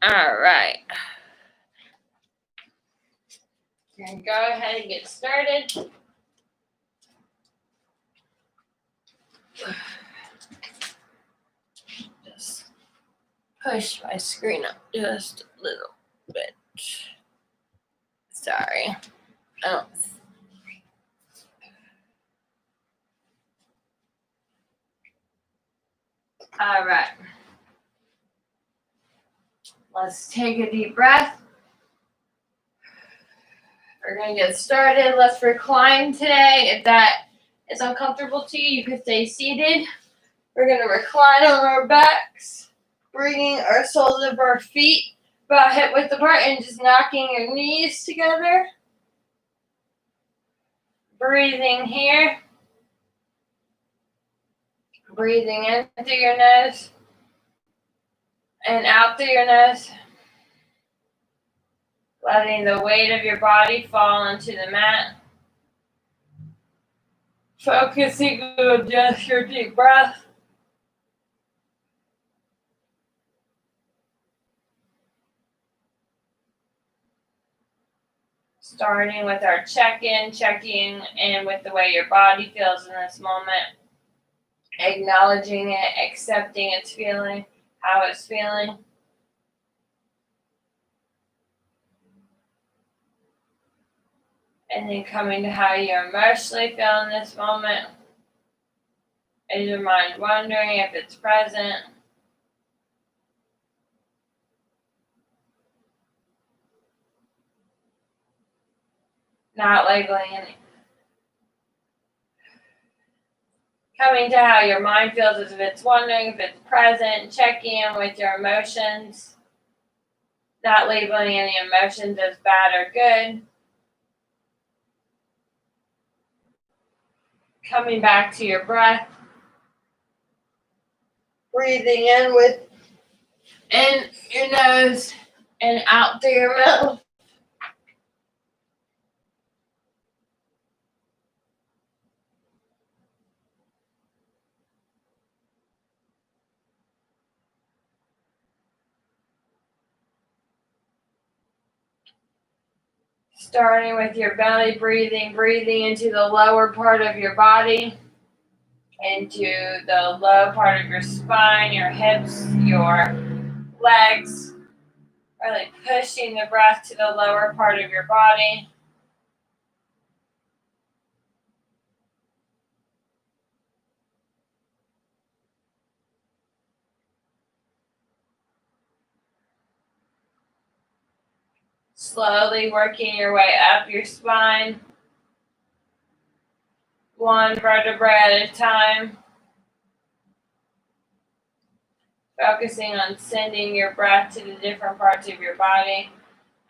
All right. Gonna go ahead and get started. Just push my screen up just a little bit. Sorry. Oh. All right. Let's take a deep breath. We're going to get started. Let's recline today. If that is uncomfortable to you, you can stay seated. We're going to recline on our backs, bringing our soles of our feet about hip width apart and just knocking your knees together. Breathing here. Breathing in through your nose and out through your nose. Letting the weight of your body fall into the mat. Focusing on just your deep breath. Starting with our check-in, checking in with the way your body feels in this moment. Acknowledging it, accepting its feeling, how it's feeling. And then coming to how you're emotionally feeling in this moment. Is your mind wondering if it's present? Not labeling any. Coming to how your mind feels as if it's wondering if it's present, checking in with your emotions. Not labeling any emotions as bad or good. Coming back to your breath. Breathing in your nose and out through your mouth. Starting with your belly, breathing into the lower part of your body, into the low part of your spine, your hips, your legs. Really pushing the breath to the lower part of your body. Slowly working your way up your spine. One vertebrae at a time. Focusing on sending your breath to the different parts of your body.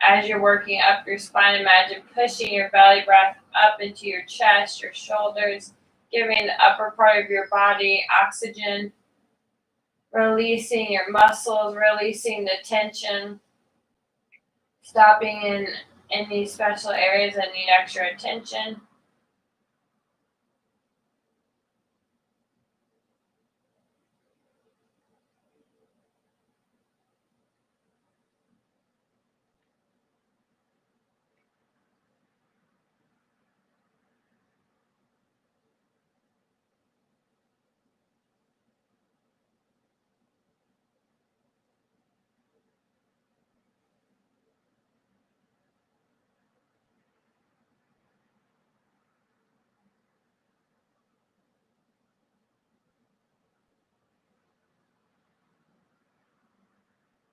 As you're working up your spine, imagine pushing your belly breath up into your chest, your shoulders, giving the upper part of your body oxygen, releasing your muscles, releasing the tension, stopping in any special areas that need extra attention.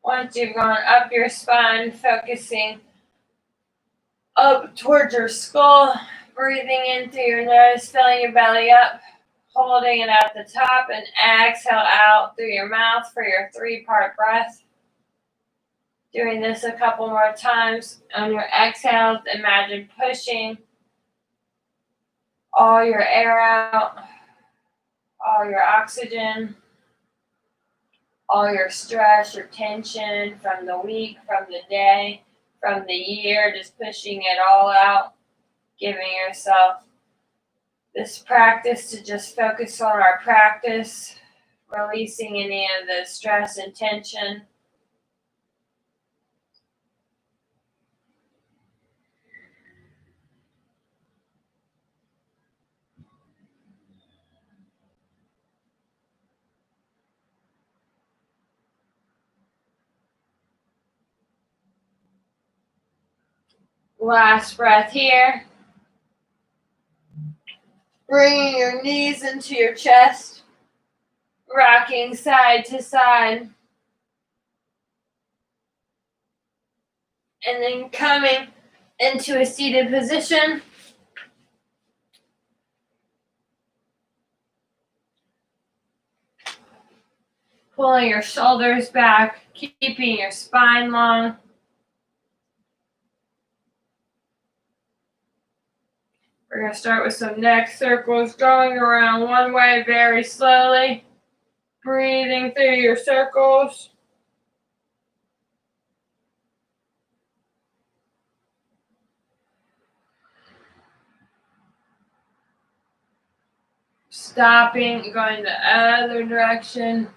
Once you've gone up your spine, focusing up towards your skull, breathing in through your nose, filling your belly up, holding it at the top, and exhale out through your mouth for your 3-part breath. Doing this a couple more times. On your exhales, imagine pushing all your air out, all your oxygen, all your stress, your tension from the week, from the day, from the year, just pushing it all out, giving yourself this practice to just focus on our practice, releasing any of the stress and tension. Last breath here. Bringing your knees into your chest, rocking side to side. And then coming into a seated position. Pulling your shoulders back, keeping your spine long. We're going to start with some neck circles, going around one way very slowly. Breathing through your circles. Stopping, going the other direction.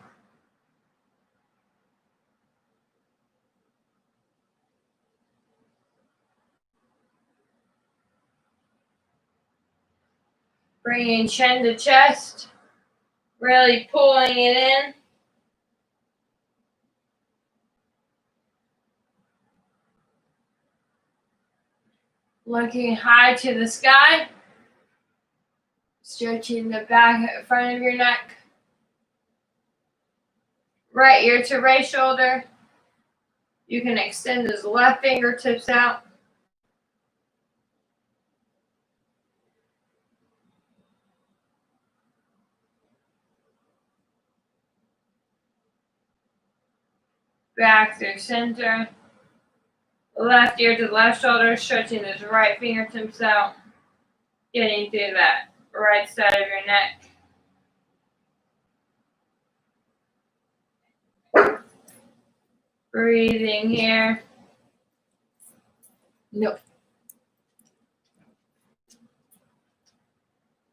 Bringing chin to chest, really pulling it in. Looking high to the sky. Stretching the back front of your neck. Right ear to right shoulder. You can extend those left fingertips out. Back through center. Left ear to left shoulder, stretching those right fingertips out. Getting through that right side of your neck. Breathing here. Nope.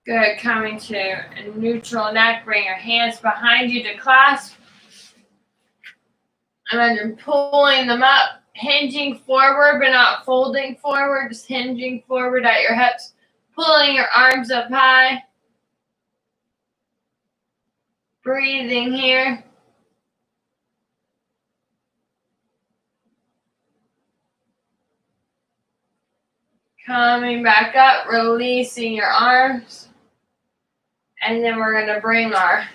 Good. Coming to a neutral neck. Bring your hands behind you to clasp. And then pulling them up. Hinging forward, but not folding forward. Just hinging forward at your hips. Pulling your arms up high. Breathing here. Coming back up, releasing your arms. And then we're going to bring our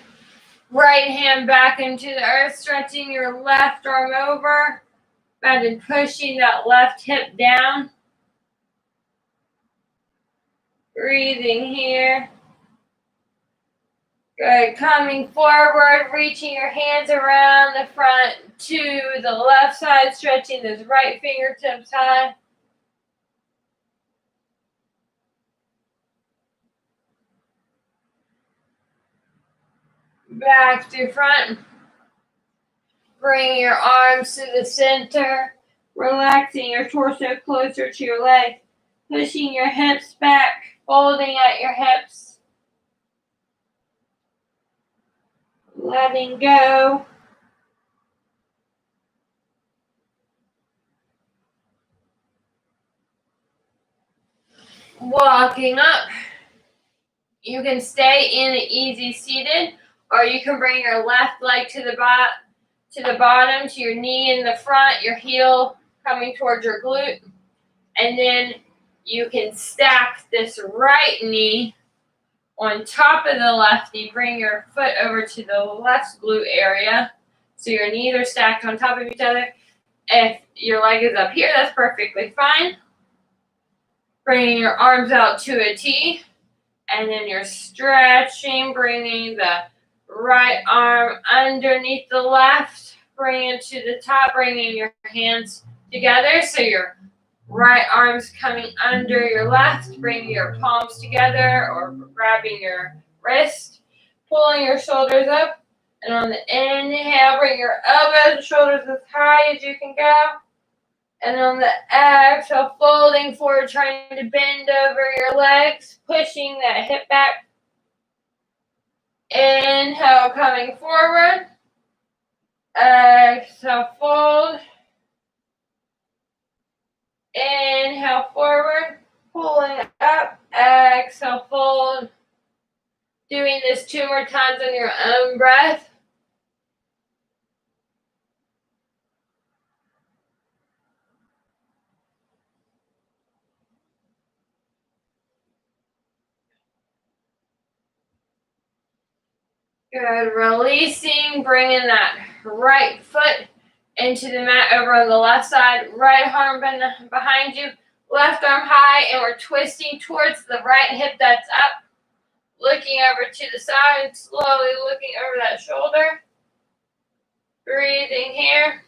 right hand back into the earth, stretching your left arm over. Imagine pushing that left hip down. Breathing here. Good. Coming forward, reaching your hands around the front to the left side, stretching those right fingertips high. Back to front. Bring your arms to the center, relaxing your torso closer to your legs, pushing your hips back, folding at your hips. Letting go. Walking up. You can stay in easy seated, or you can bring your left leg to the bottom, to your knee in the front, your heel coming towards your glute. And then you can stack this right knee on top of the left knee. Bring your foot over to the left glute area. So your knees are stacked on top of each other. If your leg is up here, that's perfectly fine. Bringing your arms out to a T. And then you're stretching, bringing the right arm underneath the left. Bring it to the top, bringing your hands together. So your right arm's coming under your left. Bring your palms together or grabbing your wrist. Pulling your shoulders up. And on the inhale, bring your elbows and shoulders as high as you can go. And on the exhale, folding forward, trying to bend over your legs, pushing that hip back. Inhale, coming forward. Exhale, fold. Inhale, forward. Pulling up. Exhale, fold. Doing this 2 more times on your own breath. Good. Releasing, bringing that right foot into the mat over on the left side. Right arm behind you. Left arm high, and we're twisting towards the right hip that's up. Looking over to the side, slowly looking over that shoulder. Breathing here.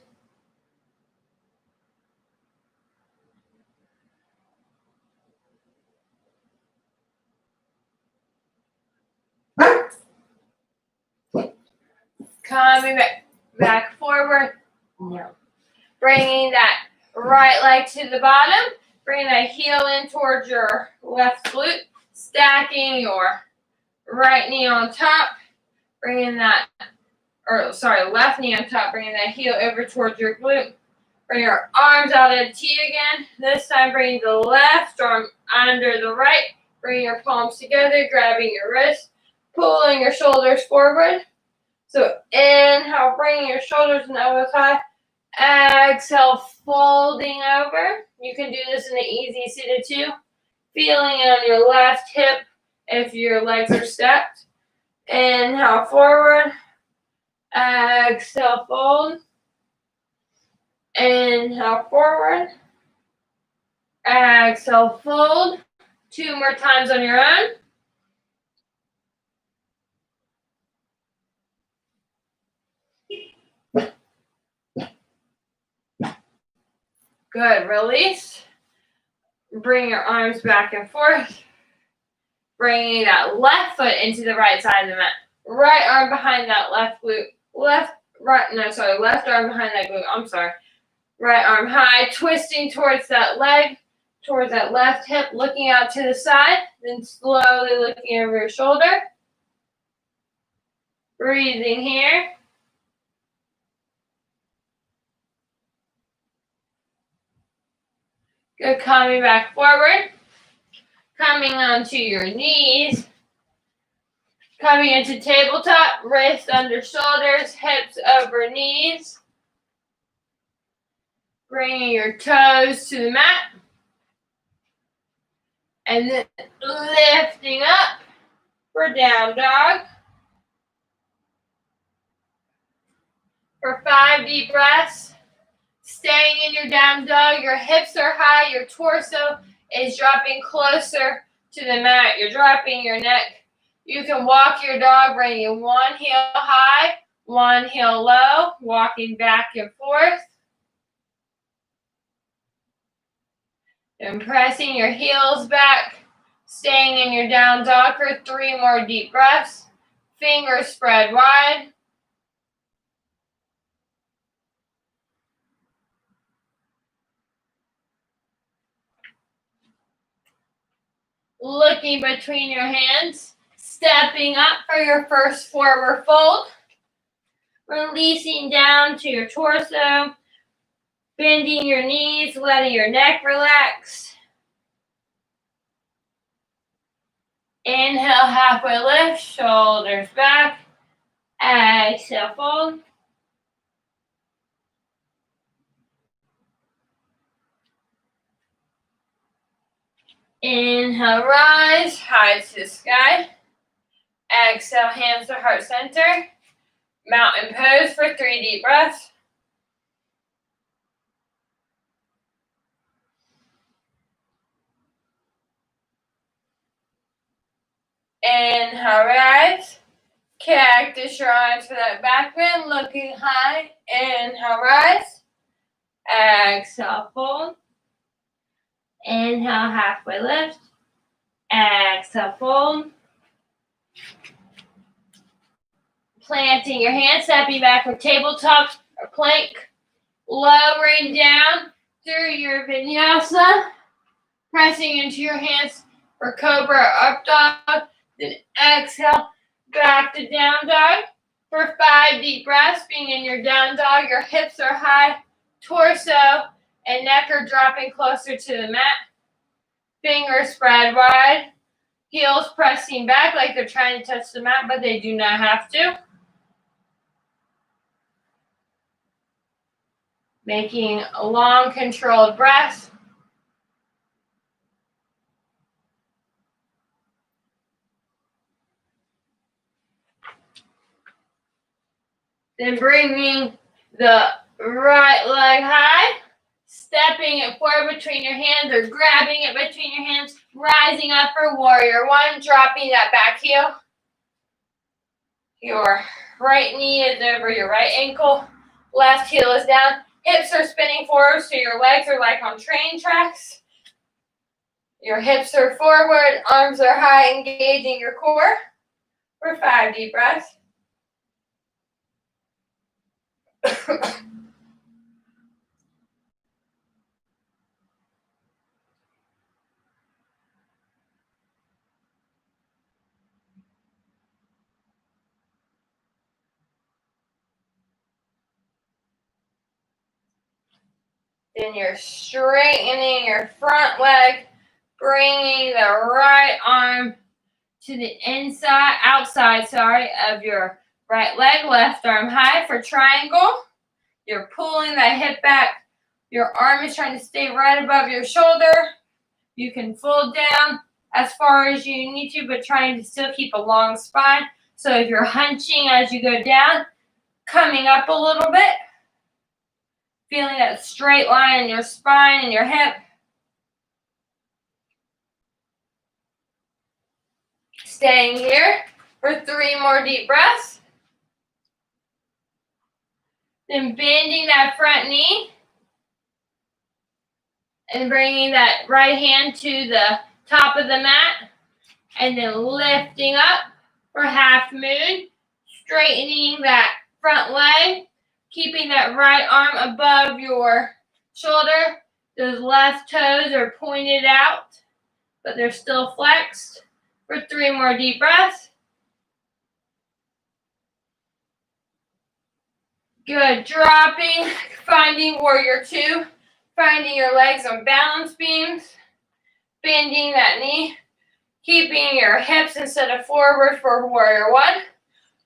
Coming back forward. No. Bringing that right leg to the bottom. Bring that heel in towards your left glute. Stacking your right knee on top. Bringing that, left knee on top. Bringing that heel over towards your glute. Bring your arms out at T again. This time bring the left arm under the right. Bring your palms together, grabbing your wrist. Pulling your shoulders forward. So inhale, bringing your shoulders and elbows high. Exhale, folding over. You can do this in an easy seated too. Feeling on your left hip if your legs are stacked. Inhale, forward. Exhale, fold. Inhale, forward. Exhale, fold. 2 more times on your own. Good. Release. Bring your arms back and forth. Bringing that left foot into the right side of the mat. Right arm behind that left glute. Left arm behind that glute. I'm sorry. Right arm high, twisting towards that leg, towards that left hip, looking out to the side, then slowly looking over your shoulder. Breathing here. Good, coming back forward. Coming onto your knees. Coming into tabletop, wrists under shoulders, hips over knees. Bringing your toes to the mat. And then lifting up for down dog. For 5 deep breaths. Staying in your down dog, your hips are high, your torso is dropping closer to the mat. You're dropping your neck. You can walk your dog, bringing one heel high, one heel low, walking back and forth. And pressing your heels back, staying in your down dog for 3 more deep breaths. Fingers spread wide. Looking between your hands, stepping up for your first forward fold. Releasing down to your torso, bending your knees, letting your neck relax. Inhale, halfway lift, shoulders back. Exhale, fold. Inhale, rise, high to the sky. Exhale, hands to heart center. Mountain pose for 3 deep breaths. Inhale, rise. Cactus your arms for that back bend, looking high. Inhale, rise. Exhale, fold. Inhale, halfway lift. Exhale, fold. Planting your hands, stepping back for tabletop or plank. Lowering down through your vinyasa. Pressing into your hands for cobra or up dog. Then exhale, back to down dog. For 5 deep breaths, being in your down dog, your hips are high, torso and neck are dropping closer to the mat. Fingers spread wide. Heels pressing back like they're trying to touch the mat, but they do not have to. Making a long, controlled breath. Then bringing the right leg high, stepping it forward between your hands or grabbing it between your hands, rising up for warrior one, dropping that back heel. Your right knee is over your right ankle, left heel is down, hips are spinning forward so your legs are like on train tracks. Your hips are forward, arms are high, engaging your core for 5 deep breaths. Then you're straightening your front leg, bringing the right arm to the outside of your right leg, left arm high for triangle. You're pulling that hip back. Your arm is trying to stay right above your shoulder. You can fold down as far as you need to, but trying to still keep a long spine. So if you're hunching as you go down, coming up a little bit, feeling that straight line in your spine and your hip. Staying here for 3 more deep breaths. Then bending that front knee and bringing that right hand to the top of the mat and then lifting up for half moon, straightening that front leg, keeping that right arm above your shoulder. Those left toes are pointed out, but they're still flexed for 3 more deep breaths. Good. Dropping, finding warrior two, finding your legs on balance beams, bending that knee, keeping your hips instead of forward for warrior one,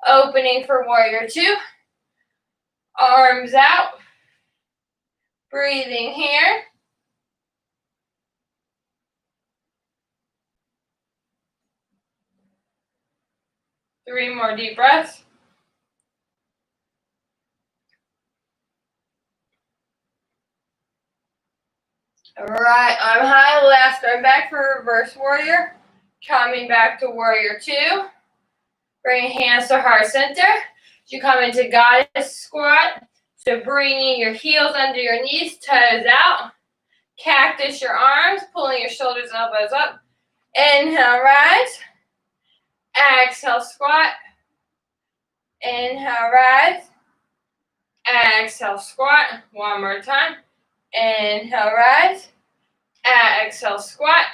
opening for warrior two, arms out, breathing here. Three more deep breaths. Right arm high, left arm back for reverse warrior. Coming back to warrior two. Bring hands to heart center. You come into goddess squat. So bringing your heels under your knees, toes out. Cactus your arms, pulling your shoulders and elbows up. Inhale, rise. Exhale, squat. Inhale, rise. Exhale, squat. One more time. Inhale, rise. Exhale, squat.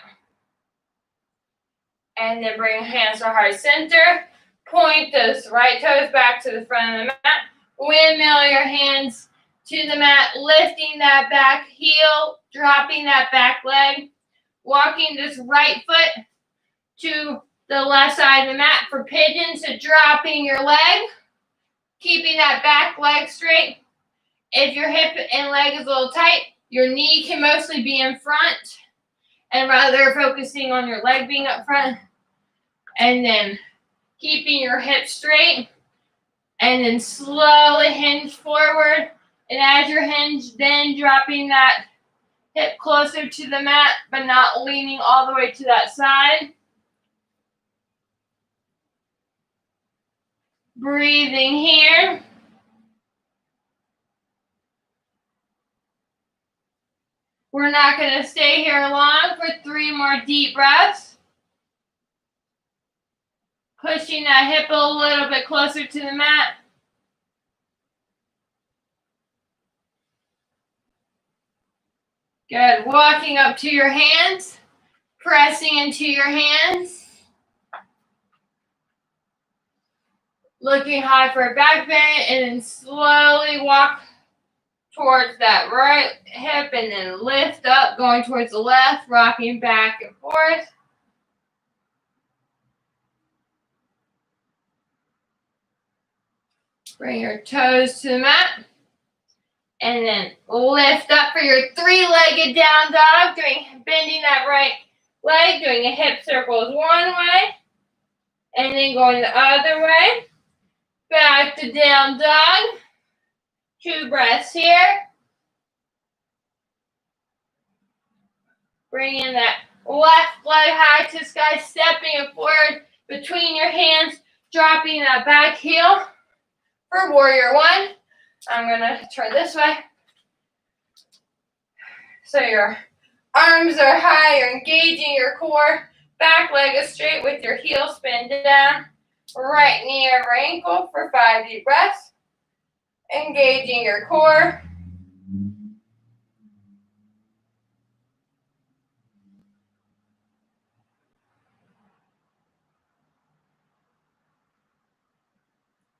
And then bring hands to heart center. Point those right toes back to the front of the mat. Windmill your hands to the mat, lifting that back heel, dropping that back leg. Walking this right foot to the left side of the mat for pigeon. So dropping your leg, keeping that back leg straight. If your hip and leg is a little tight, your knee can mostly be in front, and rather focusing on your leg being up front, and then keeping your hips straight, and then slowly hinge forward, and as you're hinged, then dropping that hip closer to the mat, but not leaning all the way to that side. Breathing here. We're not going to stay here long for 3 more deep breaths. Pushing that hip a little bit closer to the mat. Good. Walking up to your hands. Pressing into your hands. Looking high for a back bend, and then slowly walk towards that right hip and then lift up, going towards the left, rocking back and forth. Bring your toes to the mat. And then lift up for your 3-legged down dog, bending that right leg, doing a hip circles one way, and then going the other way. Back to down dog. 2 breaths here. Bring in that left leg high to sky, stepping it forward between your hands, dropping that back heel for warrior one. I'm going to turn this way. So your arms are high, you're engaging your core. Back leg is straight with your heel spin down. Right knee over ankle for 5 deep breaths. Engaging your core.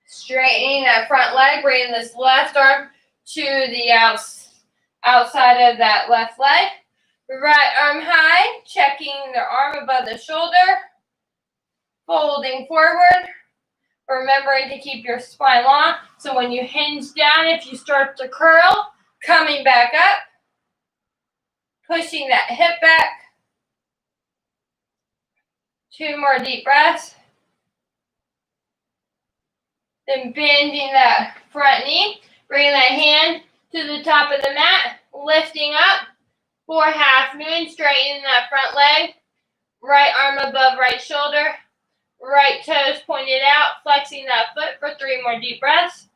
Straightening that front leg, bringing this left arm to the outside of that left leg. Right arm high, checking the arm above the shoulder. Folding forward. Remembering to keep your spine long. So when you hinge down, if you start to curl, coming back up. Pushing that hip back. 2 more deep breaths. Then bending that front knee. Bringing that hand to the top of the mat. Lifting up for half moon. Straightening that front leg. Right arm above right shoulder. Right toes pointed out. Flexing that foot for 3 more deep breaths.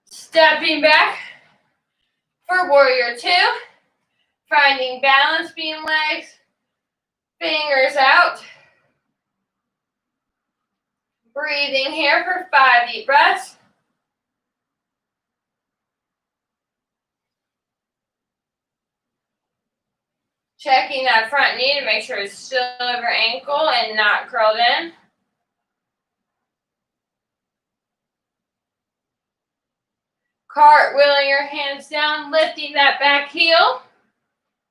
Stepping back for warrior two. Finding balance, being legs. Fingers out. Breathing here for 5 deep breaths. Checking that front knee to make sure it's still over ankle and not curled in. Cartwheeling your hands down, lifting that back heel.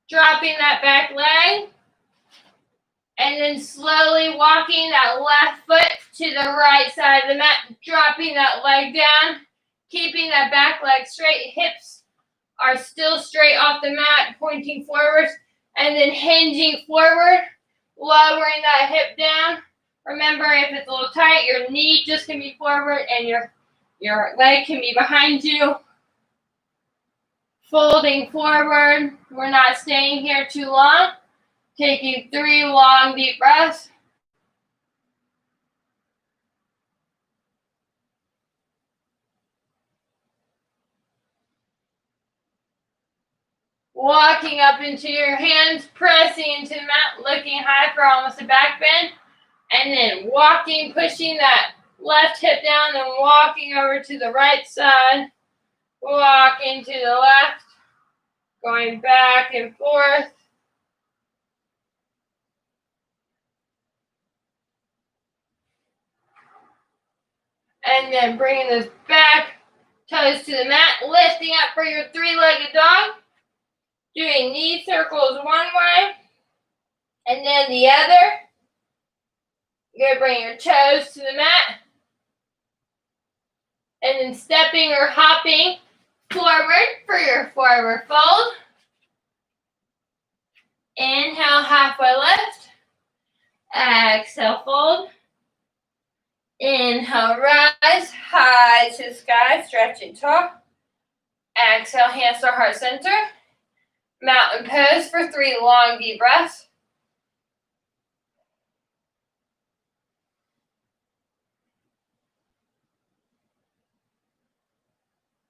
Dropping that back leg. And then slowly walking that left foot to the right side of the mat. Dropping that leg down. Keeping that back leg straight. Hips are still straight off the mat, pointing forward. And then hinging forward, lowering that hip down. Remember, if it's a little tight, your knee just can be forward and your leg can be behind you. Folding forward. We're not staying here too long. Taking 3 long, deep breaths. Walking up into your hands, pressing into the mat, looking high for almost a back bend. And then walking, pushing that left hip down and walking over to the right side. Walking to the left. Going back and forth. And then bringing those back toes to the mat. Lifting up for your 3-legged dog. Doing knee circles one way. And then the other. You're going to bring your toes to the mat. And then stepping or hopping forward for your forward fold. Inhale, halfway lift. Exhale, fold. Inhale, rise, high to the sky, stretching tall. Exhale, hands to heart center. Mountain pose for 3 long, deep breaths.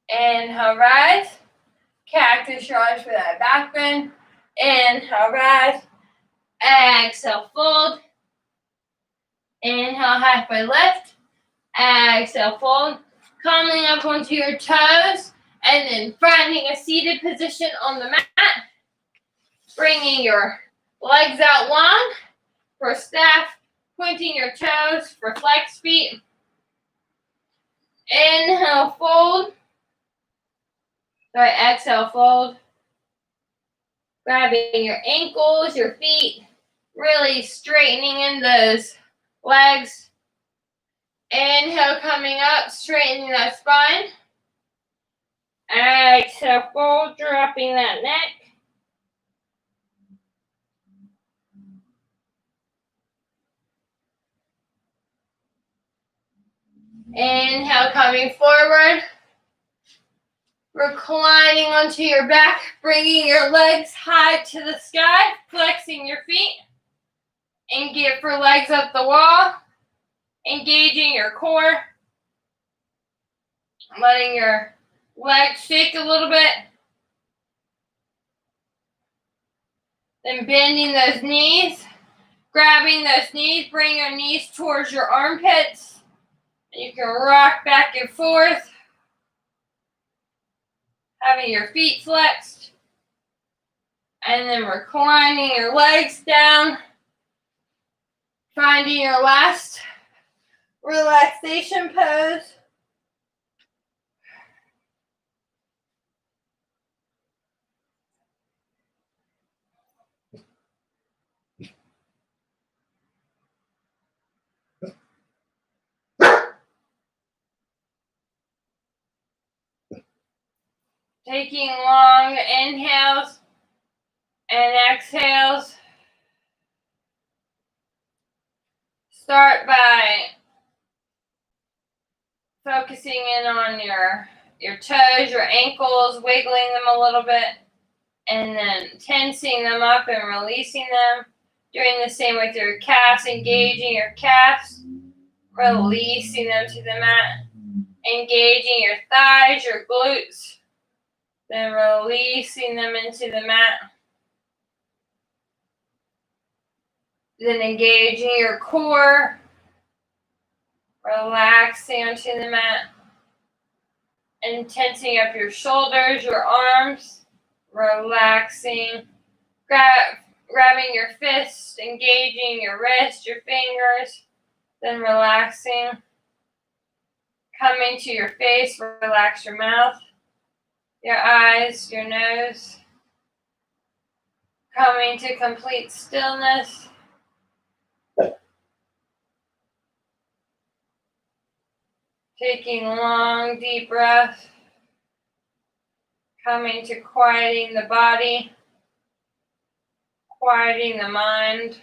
Inhale, rise. Cactus your arms for that back bend. Inhale, rise. Exhale, fold. Inhale, halfway lift. Exhale, fold. Coming up onto your toes. And then finding a seated position on the mat. Bringing your legs out long for staff. Pointing your toes for flex feet. Inhale, fold. Sorry, exhale, fold. Grabbing your ankles, your feet. Really straightening in those legs. Inhale, coming up, straightening that spine. Exhale, fold, dropping that neck. Inhale, coming forward. Reclining onto your back, bringing your legs high to the sky, flexing your feet. And get for legs up the wall, engaging your core, letting your legs shake a little bit. Then bending those knees, grabbing those knees, bring your knees towards your armpits. You can rock back and forth, having your feet flexed. And then reclining your legs down, finding your last relaxation pose. Taking long inhales and exhales. Start by focusing in on your toes, your ankles, wiggling them a little bit, and then tensing them up and releasing them. Doing the same with your calves, engaging your calves, releasing them to the mat, engaging your thighs, your glutes, then releasing them into the mat. Then engaging your core, relaxing onto the mat, and tensing up your shoulders, your arms, relaxing, grabbing your fists, engaging your wrist, your fingers, then relaxing. Coming to your face, relax your mouth, your eyes, your nose. Coming to complete stillness. Taking long, deep breaths. Coming to quieting the body, quieting the mind.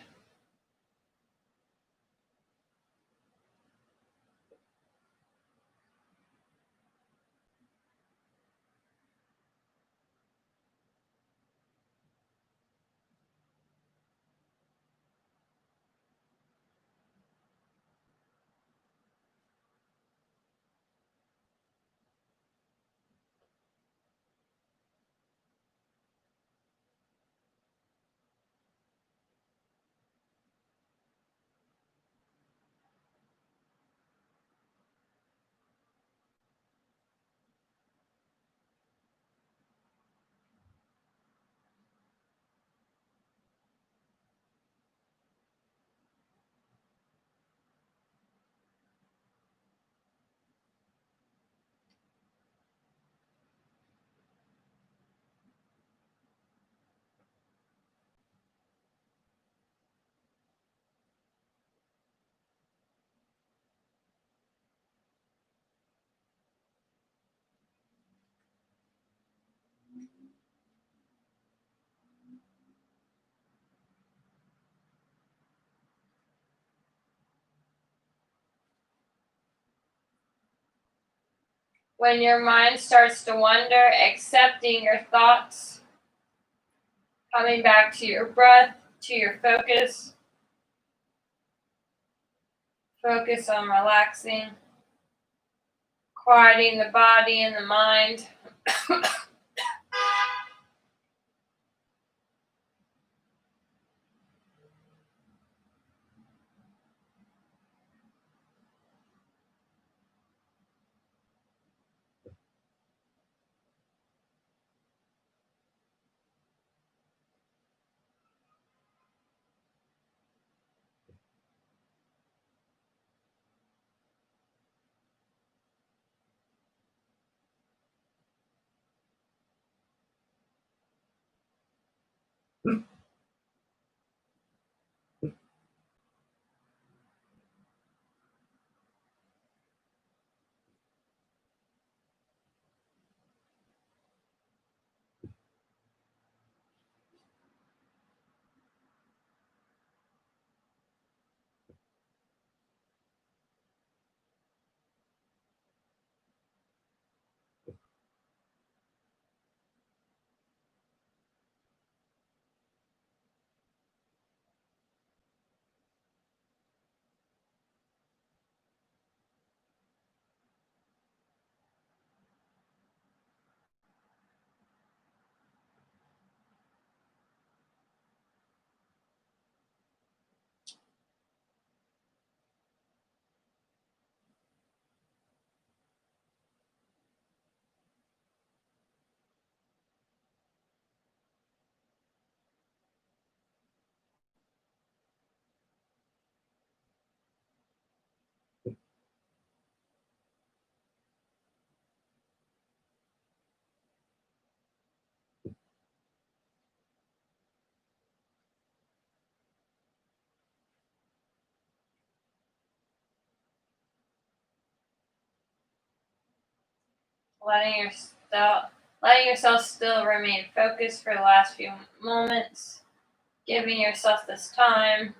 When your mind starts to wander, accepting your thoughts, coming back to your breath, to your focus. Focus on relaxing, quieting the body and the mind. letting yourself still remain focused for the last few moments, giving yourself this time.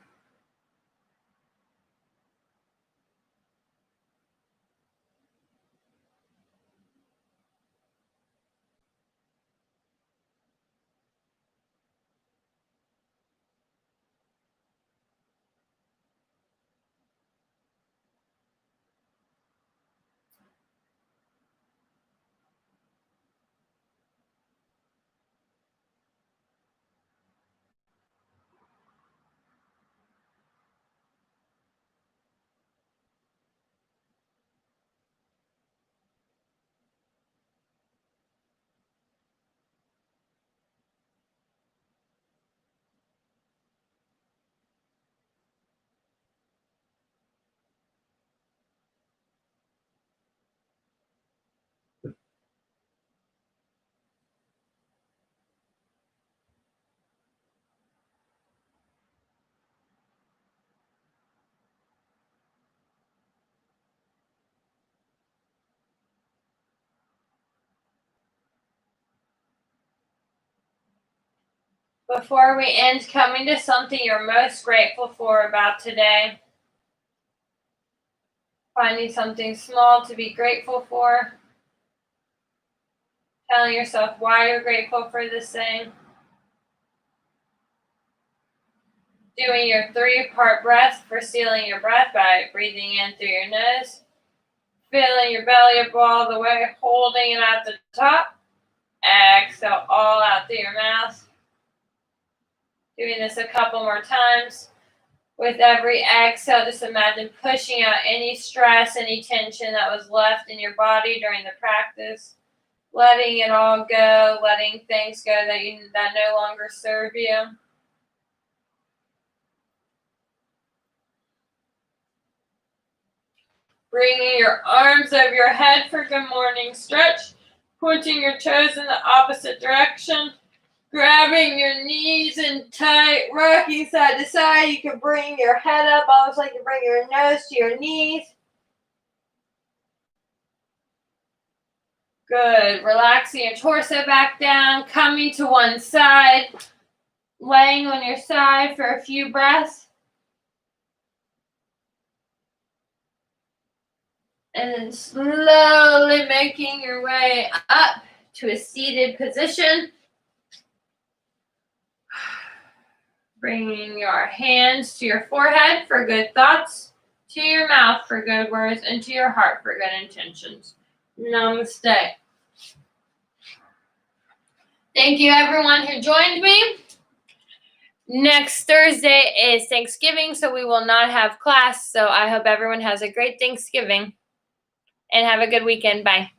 Before we end, coming to something you're most grateful for about today. Finding something small to be grateful for. Telling yourself why you're grateful for this thing. Doing your 3-part breath for sealing your breath by breathing in through your nose. Filling your belly up all the way, holding it at the top. Exhale all out through your mouth. Doing this a couple more times. With every exhale, just imagine pushing out any stress, any tension that was left in your body during the practice. Letting it all go, letting things go that no longer serve you. Bringing your arms over your head for good morning stretch. Pointing your toes in the opposite direction. Grabbing your knees in tight, rocking side to side. You can bring your head up, almost like you bring your nose to your knees. Good. Relaxing your torso back down, coming to one side, laying on your side for a few breaths. And then slowly making your way up to a seated position. Bringing your hands to your forehead for good thoughts, to your mouth for good words, and to your heart for good intentions. Namaste. Thank you, everyone who joined me. Next Thursday is Thanksgiving, so we will not have class. So I hope everyone has a great Thanksgiving and have a good weekend. Bye.